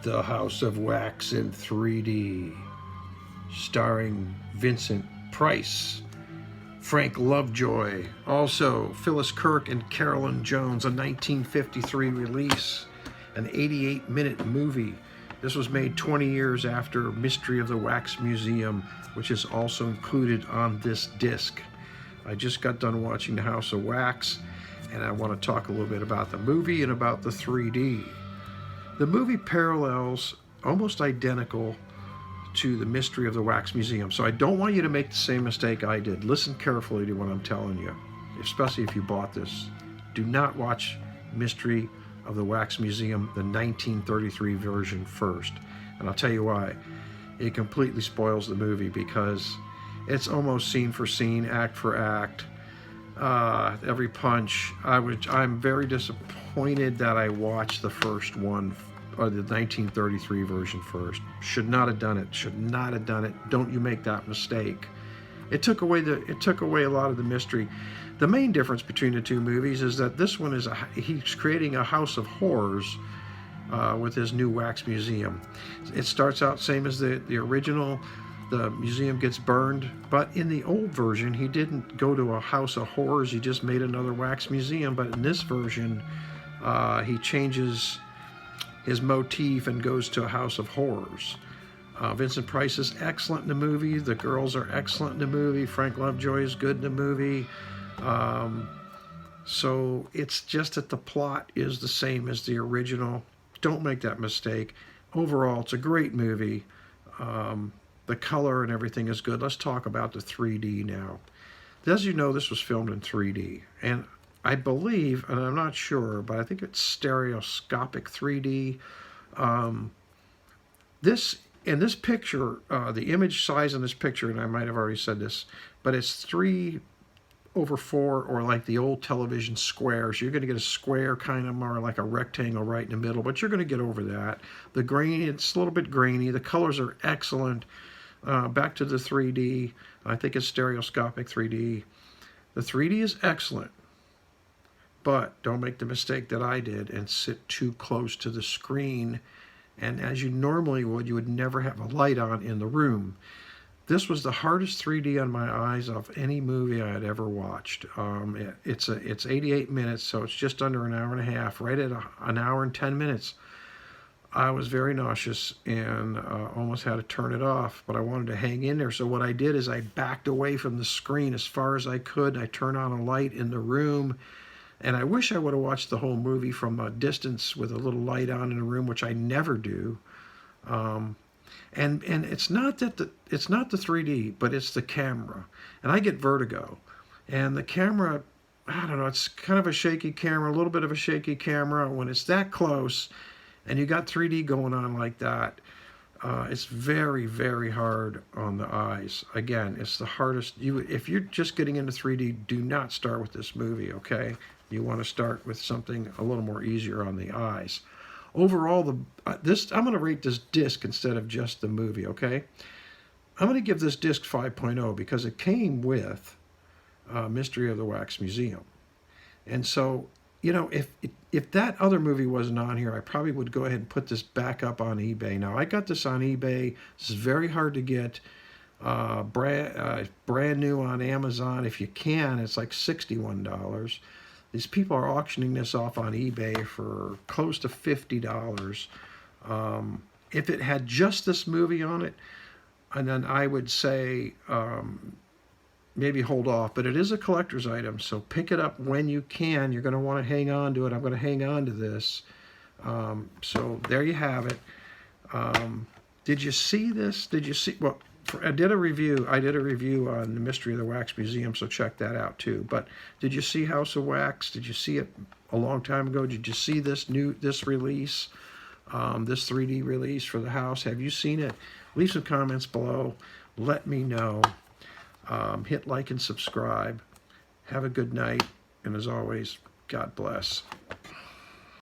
The House of Wax in 3D, starring Vincent Price, Frank Lovejoy, also Phyllis Kirk and Carolyn Jones, a 1953 release, an 88-minute movie. This was made 20 years after Mystery of the Wax Museum, which is also included on this disc. I just got done watching The House of Wax, and I want to talk a little bit about the movie and about the 3D. The movie parallels almost identical to the Mystery of the Wax Museum, so I don't want you to make the same mistake I did. Listen carefully to what I'm telling you, especially if you bought this. Do not watch Mystery of the Wax Museum, the 1933 version first, and I'll tell you why. It completely spoils the movie because it's almost scene for scene, act for act, every punch. I'm very disappointed that I watched the first one, or the 1933 version first. Should not have done it. Should not have done it. Don't you make that mistake. It took away a lot of the mystery. The main difference between the two movies is that this one he's creating a house of horrors with his new wax museum. It starts out same as the original. The museum gets burned, but in the old version, he didn't go to a house of horrors. He just made another wax museum. But in this version, he changes his motif and goes to a house of horrors. Vincent Price is excellent in the movie. The girls are excellent in the movie. Frank Lovejoy is good in the movie. So it's just that the plot is the same as the original. Don't make that mistake. Overall, it's a great movie. The color and everything is good. Let's talk about the 3D now. As you know, this was filmed in 3D, and I believe, and I'm not sure, but I think it's stereoscopic 3D. In this picture, the image size in this picture, and I might have already said this, but it's 3/4, or like the old television squares. You're going to get a square, kind of more like a rectangle right in the middle, but you're going to get over that. The grain, it's a little bit grainy. The colors are excellent. Back to the 3D. I think it's stereoscopic 3D. The 3D is excellent, but don't make the mistake that I did and sit too close to the screen. And as you normally would, you would never have a light on in the room. This was the hardest 3D on my eyes of any movie I had ever watched. It's 88 minutes, so it's just under an hour and a half. Right at an hour and 10 minutes, I was very nauseous and almost had to turn it off, but I wanted to hang in there. So what I did is I backed away from the screen as far as I could. I turned on a light in the room, and I wish I would have watched the whole movie from a distance with a little light on in the room, which I never do. And it's not the 3D, but it's the camera. And I get vertigo, and the camera, I don't know, it's kind of a shaky camera, a little bit of a shaky camera. When it's that close, and you got 3D going on like that, it's very, very hard on the eyes. Again, it's the hardest. If you're just getting into 3D, do not start with this movie, okay? You want to start with something a little more easier on the eyes. Overall, I'm going to rate this disc instead of just the movie, okay? I'm going to give this disc 5.0 because it came with Mystery of the Wax Museum. And so, you know, if that other movie wasn't on here, I probably would go ahead and put this back up on eBay. Now, I got this on eBay. This is very hard to get. Brand new on Amazon. If you can, it's like $61. These people are auctioning this off on eBay for close to $50. If it had just this movie on it, and then I would say maybe hold off, but it is a collector's item, so pick it up when you can. You're going to want to hang on to it. I'm going to hang on to this. So there you have it. Did you see this? Did you see? Well, I did a review on the Mystery of the Wax Museum, so check that out too. But did you see House of Wax? Did you see it a long time ago? Did you see this release, this 3D release for the house? Have you seen it? Leave some comments below. Let me know. Hit like and subscribe. Have a good night, and as always, God bless.